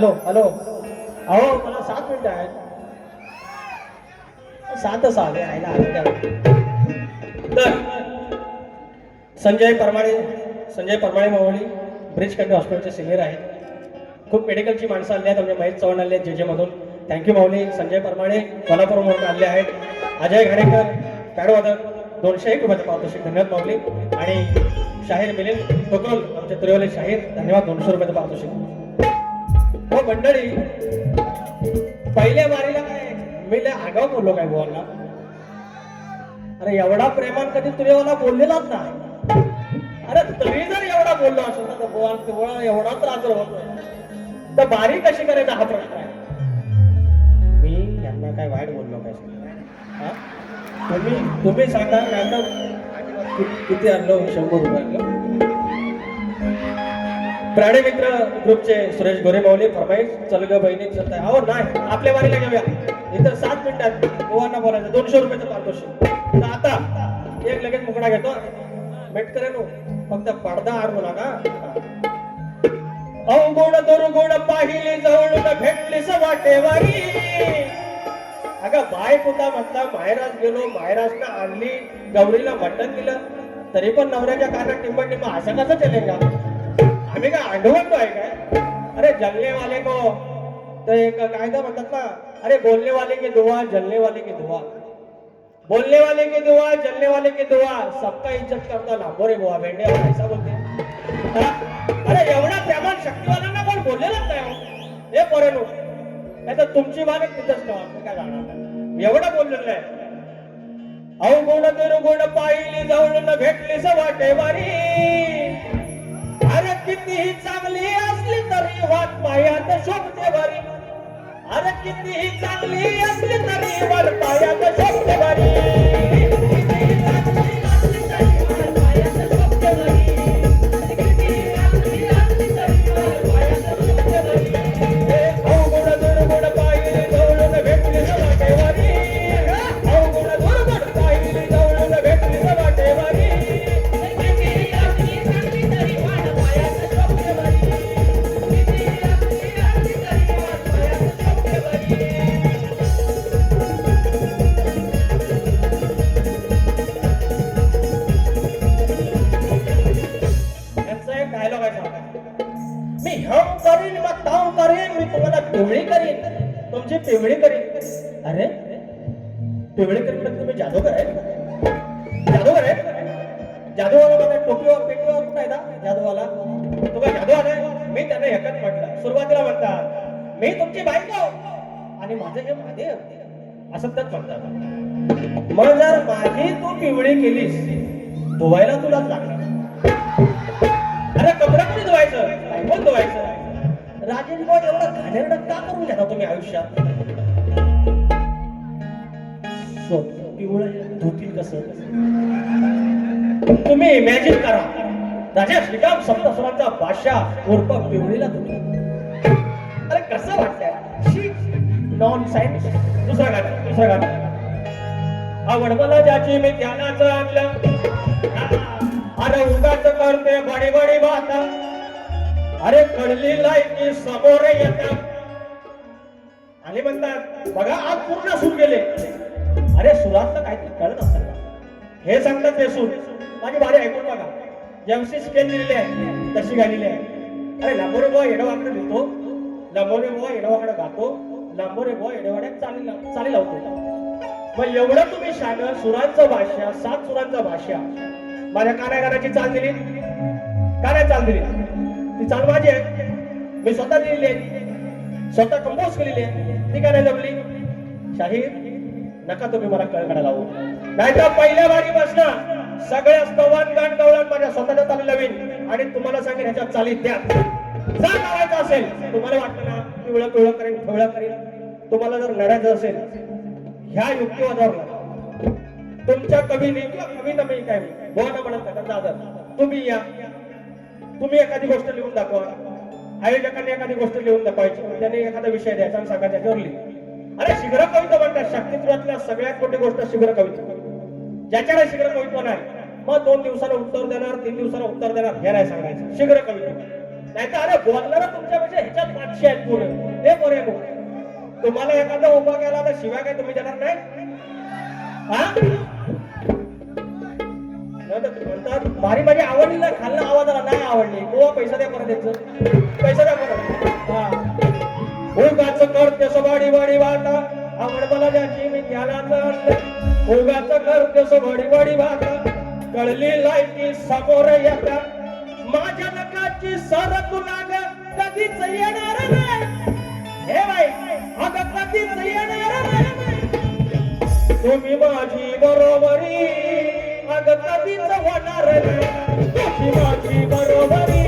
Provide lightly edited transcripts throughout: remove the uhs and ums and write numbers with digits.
Hello hello अहो मला 7 मिनिटं आहेत. 7च आले आहे ना. तर संजय परमाळे मावळी ब्रिज कंट्री हॉस्पिटलचे सिनियर आहेत. खूप मेडिकलची माणसं आली आहेत. आमचे महेश चव्हाण आले आहेत जे मधून. थँक्यू माऊली. संजय परमाळे कोल्हापूरवरून आले आहेत. अजय घाडेकर पॅडवादक 201 रुपयाचा पारितोषिक. धन्यवाद माऊली. आणि शाहीर मिलिंद टोकल आमचे त्रिवले शाहीर धन्यवाद 200 रुपयाचं पारितोषिक. हो मंडळी, पहिल्या वारीला काय मी लय आगाव बोललो काय बुवांना. अरे एवढा प्रेमान कधी तुम्ही मला बोललेलाच नाही. अरे तरी जर एवढा बोललो असेल तर बुवा एवढा त्रास होतोय तर बारी कशी करायचा हा प्रश्न आहे. मी यांना काय वाईट बोललो काय हा? तुम्ही सांगा काय तर किती आणलो 100 रुपये आणलो. प्राणी मित्र ग्रुपचे सुरेश गोरे माऊली फरमाईश चल ग बहिणी चलताय. अहो नाही आपल्या वारीला घेऊया. इथं 7 मिनिटात गोवांना बोलायचं 200 रुपयाचं पारितोषिक. तर आता एक लगेच मुकडा घेतो. मेटकऱ्यानो फक्त पडदा आडवू नका. अवगुण दुर्गुण पाहिली जवळून भेटलीस वाटेवारी. अगं बाय पुता म्हटला माहेरास गेलो, माहेरासनं आणली गौरीला मटण दिलं तरी पण नवऱ्याच्या कानात टिंबट टिंब असं कसं चलेगा. आम्ही काय आंडवंडो आहे काय. अरे जलने वाले को तर एक कायदा म्हणतात ना. अरे बोलने वाले की दुआ जलने वाले की दुआ. बोलने वाले की दुआ जलने वाले की दुआ सबका इज्जत करता लांबोरे बुवा भेंडे ऐसा बोलते. अरे एवढा प्रेमान शक्तिवाल्यांना कोण बोललेलाच नाही. हे पोरेनो नाही तर तुमची वाट तिथंच ठेवा. काय जाणार एवढं बोललेलं आहे. अवगुण दुर्गुण पाहिली जवळून भेटलीस वाटेवारी. अरे कितीही चांगली असली तरी वाट पायात शोभते बरी. अरे कितीही चांगली असली तरी वाट पायात शोभते बरी. अवगुण दुर्गुण पाहिली जवळून भेटलीस वाटेवारी. अवगुण दुर्गुण पाहिली जवळून भेटलीस वाटेवारी. मी हम करीन मग ताव करीन. मी तुम्हाला पिवळी करीन तुमची पिवळी करीन. अरे पिवळी करीन म्हणजे तुम्ही जादूगर आहे. जादूगर आहे. जादूवाला माझ्या टोपीवर पेटीवर कुठं आहे ना जादूवाला. तो काय जादू आहे. मी त्यांना एकच म्हटलं. सुरुवातीला म्हणतात मी तुमची बायको आणि माझं हे महादेव असं त्याच म्हणतात. मग जर माझी तू पिवळी केलीस धुवायला तुलाच लागणार. अरे कपडा कोणी धुवायचं कोण धुवायचं. राजेश भाऊ एवढं घाणेरडं का करून घेता तुम्ही आयुष्यात. पिवळं धुतील कसं तुम्ही इमॅजिन करा. राजा श्रीकांत सप्तस्वरांचा बादशाह उर्फ पिवळीला धुतो. अरे कसं वाटतंय. Non science. दुसरा गाणं आवड मला ज्याची मी ध्यानाचं आणलं. अरे उगाच करते बडी बडी बात. अरे कळली लायकी समोर येतात आणि म्हणतात बघा आज पूर्ण सूर गेले. अरे सुरातलं काहीतरी कळत असतं का. हे सांगतात ते सूर माझी भारी ऐकून बघा. जमशी स्केल लिहिलेली आहे तशी गायलेली आहे. अरे लांबोरे बुवा येडवाकडे लिहितो. लांबोरे बुवा येडवाकडे गातो. लांबोरे बुवा येडवाड्यात चाली लावतो. मग एवढं तुम्ही शान सुरांचं भाषा 7 सुरांचं भाषा माझ्या कानागानाची चाल दिली. का नाही चाल दिली. ती चाल माझी आहे. मी स्वतः लिहिली आहे. स्वतः कंपोज केलेली आहे. ती का नाही जमली. शाहीर नका तुम्ही मला कळकळा लावू. नाही तर पहिल्या वारी बसणं सगळ्या स्तवन गाण गवळण माझ्या स्वतःच्या चाली लावीन आणि तुम्हाला सांगेन ह्याच्या चाली द्या. जर लावायचं असेल तुम्हाला वाटतं ना पिवळं पिवळं करेन पिवळं करेन. तुम्हाला जर लढायचं असेल ह्या युक्तिवादावर तुमच्या कवीने किंवा कविता मी काय बोला म्हणत नका दादा तुम्ही या. तुम्ही एखादी गोष्ट लिहून दाखवा. आयोजकांनी एखादी गोष्ट लिहून दाखवायची. त्याने एखादा विषय द्यायचा आणि सांगायचा त्याच्यावर लिही. अरे शीघ्र कविता म्हणतात. शक्तित्वातल्या सगळ्यात मोठी गोष्ट शीघ्र कविता. ज्याच्याकडे शीघ्र कवित्व नाही मग 2 दिवसाला उत्तर देणार 3 दिवसाला उत्तर देणार हे नाही सांगायचं. शीघ्र कविता नाही तर अरे बोलणार तुमच्यापेक्षा ह्याच्यात 500 आहेत पुढे. हे बरे बोल. तुम्हाला एखादा उभा केला तर शिवाय काय तुम्ही देणार नाही? हा? म्हणतात भारी माझी आवडली ना, खाल्लं आवाजाला नाही आवडली किंवा पैसा द्या परत द्यायचं, पैसा द्या परत. हा उगाच करते सबाडी वाडी वाटा, आवड मला ज्याची मी ज्ञानाचं आणलं. उगाच करते सबाडी वाडी वाटा, कळली लायकी समोर येता, माझ्या नकाची सर तुला ग कधीच येणार नाही. हे बाई अगं कधीच येणार नाही. तुम्ही माझी बरोबरी अगं कधीच होणार नाही. तुझी माझी बरोबरी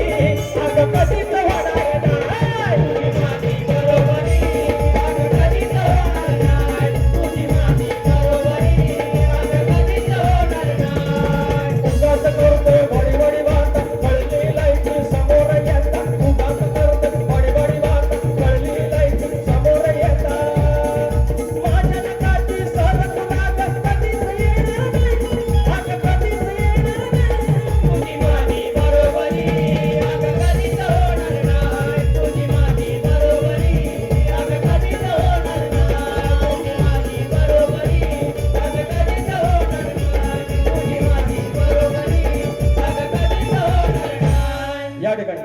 अगं कधीच होणार नाही. तुझी माझी बरोबरी अगं कधीच होणार नाही. तुझी माझी बरोबरी अगं कधीच होणार नाही. उगाच करतोय बडी बडी बात, कळली लायकी समोर येता. उगाच करतोय बडी बडी बात, कळली लायकी समोर येता, माझ्या नकाची सर तुला कधीच येणार नाही. अगं कधीच येणार नाही. तुझी माझी बरोबरी अगं कधीच होणार नाही. तुझी माझी बरोबरी अगं कधीच होणार नाही. तुझी माझी बरोबरी अगं कधीच होणार नाही. तुझी माझी बरोबरी अगं कधीच होणार नाही. या ठिकाणी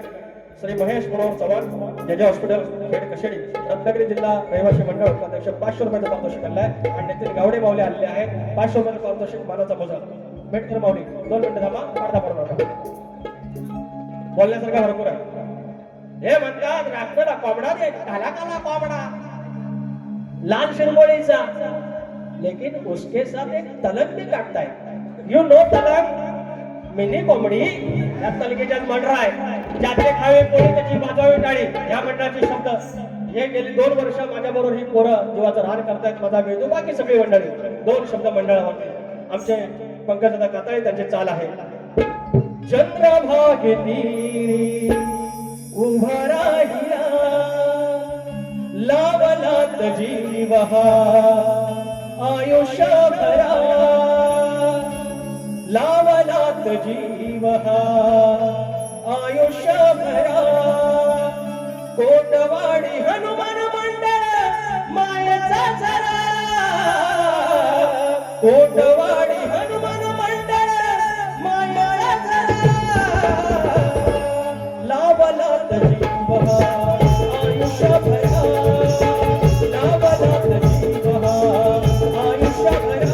श्री महेश मनोहर चव्हाण जेजे हॉस्पिटल खेड कशेडी रत्नागिरी जिल्हा रहिवासी मंडळ अध्यक्ष 500 रुपयाचं पारितोषिक आणलंय आणि तेथील गावडे माऊली आलेले आहेत. 500 रुपयाचं पारितोषिक मानाचा बोजा भेट कर माऊली. 2 मिनिटं थांबा, पडदा पडू नका. बोलण्यासारखा भरपूर आहे. हे म्हणतात राष्ट्राला कोंबडा दे, काला काला कोंबडा लाल शिरमोळीचा, लेकिन उसके साथ एक तलक भी काटता है. यू नो तलक मिनी कोंबडी या तलकेच्यात मंडळ आहे. ज्याचे खावे पोळी त्याची वाजवावी टाळी, या मंडळाचे शब्द. हे गेली 2 वर्ष माझ्या बरोबर ही पोरं जीवाचं रान करतायत. माझा मिळतो बाकी सगळी मंडळी 2 शब्द मंडळावरती. आमचे पंकजदादा काताळे त्यांचे चाल आहे. चंद्रभागे तीरी उभा राहिला, लावलात जीव हा आयुष्यभरा, लावलात जीव हा आयुष्यभरा. कोटवाडी हनुमान मंडळ मायेचा झरा, कोटवाडी हनुमान मंडळ मायेचा झरा, लावलात जीव हा आयुष्यभरा, लावलात जीव हा आयुष्यभरा.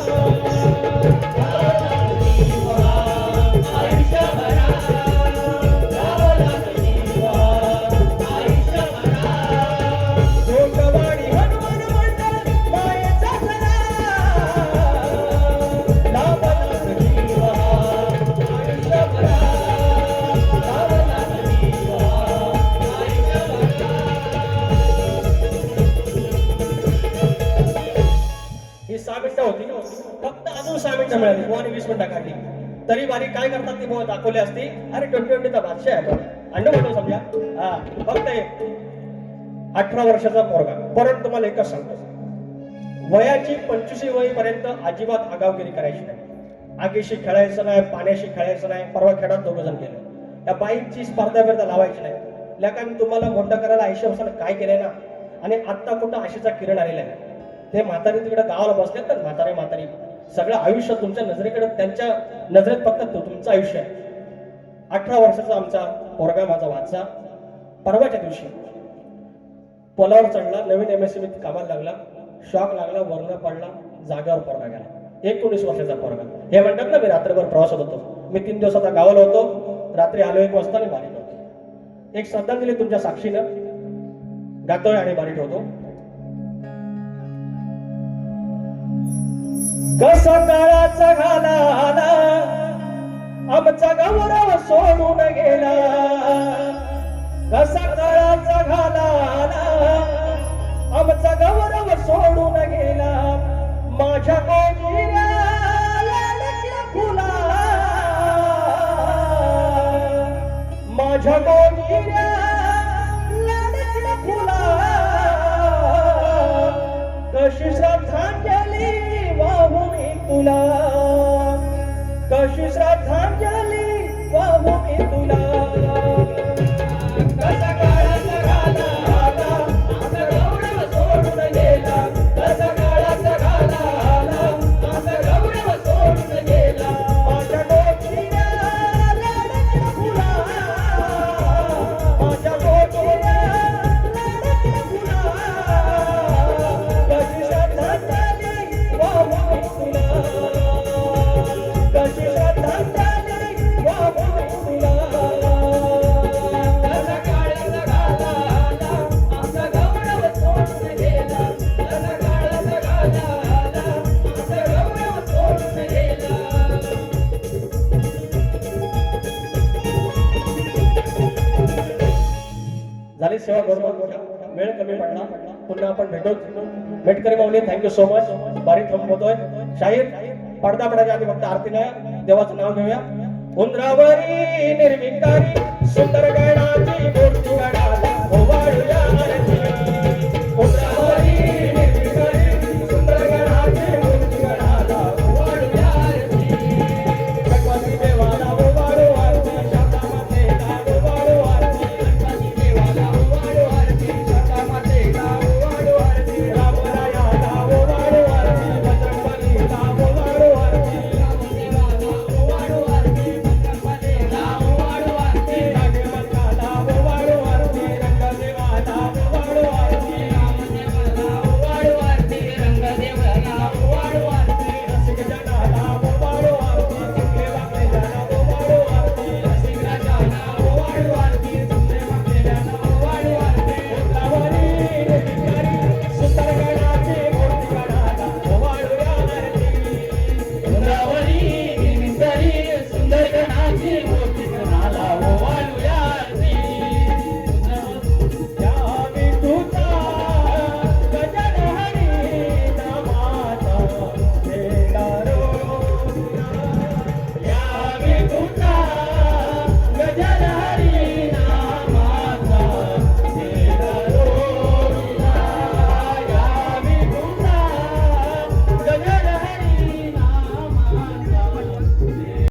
ही 6 मिनिटं होती, फक्त अजून 6 मिनिटं मिळाली. आणि 20 मिनिटं काढली तरी बारी काय करतात ती बहुत दाखवली असती. अरे 20-20चा बादशाह आहे अंड म्हणतो समजा. हा फक्त 18 वर्षाचा पोरगा. परत तुम्हाला एकच सांगतो, वयाची 25 वयीपर्यंत अजिबात आगावगिरी करायची नाही. आगीशी खेळायचं नाही, पाण्याशी खेळायचं नाही. परवा खेळात 2 जण गेले. या बाईकची स्पर्धा बिर्धा लावायची नाही. लेकांनी तुम्हाला मोठं करायला 80 वर्षाला काय केलंय ना, आणि आत्ता कुठं आशेचा किरण आलेला आहे. ते म्हातारी तिकडे गावाला बसलेत तर म्हातारी सगळं आयुष्य तुमच्या नजरेकडे, त्यांच्या नजरेत फक्त तुमचं आयुष्य आहे. 18 वर्षाचा आमचा पोरगा, माझा वाचा, परवाच्या दिवशी पोलावर चढला, नवीन MSCBत कामाला लागला, शॉक लागला, वर्ण पडला, जागेवर पोरगा गेला. 19 वर्षाचा पोरगा. हे म्हणतात ना मी रात्रभर प्रवासात होतो. मी 3 दिवस आता गावाला होतो, रात्री आलो 1 वाजता आणि बारीक होतो. एक श्रद्धांजली तुमच्या साक्षीनं गातोय आणि बारीक होतो. कसा काळाचा घाला आला, आमचा गौरव सोडून गेला. कसा काळाचा घाला आला, आमचा गौरव सोडून गेला. माझ्या गोजिऱ्या लाडक्या फुला, माझ्या गोजिऱ्या लाडक्या फुला. कशी श्रद्धांजली वाहू मी तुला, कशी श्रद्धांजली वाहू मी तुला. सेवा करू. वेळ कमी पडला, पुन्हा आपण भेटूच. मेटकरी माऊली थँक्यू सो मच. बारी थांबवतोय. शाहीर पडदा पडायच्या आधी फक्त आरती नाही, देवाचं नाव घेऊया. उंदरावरी निर्विकारी सुंदर गणा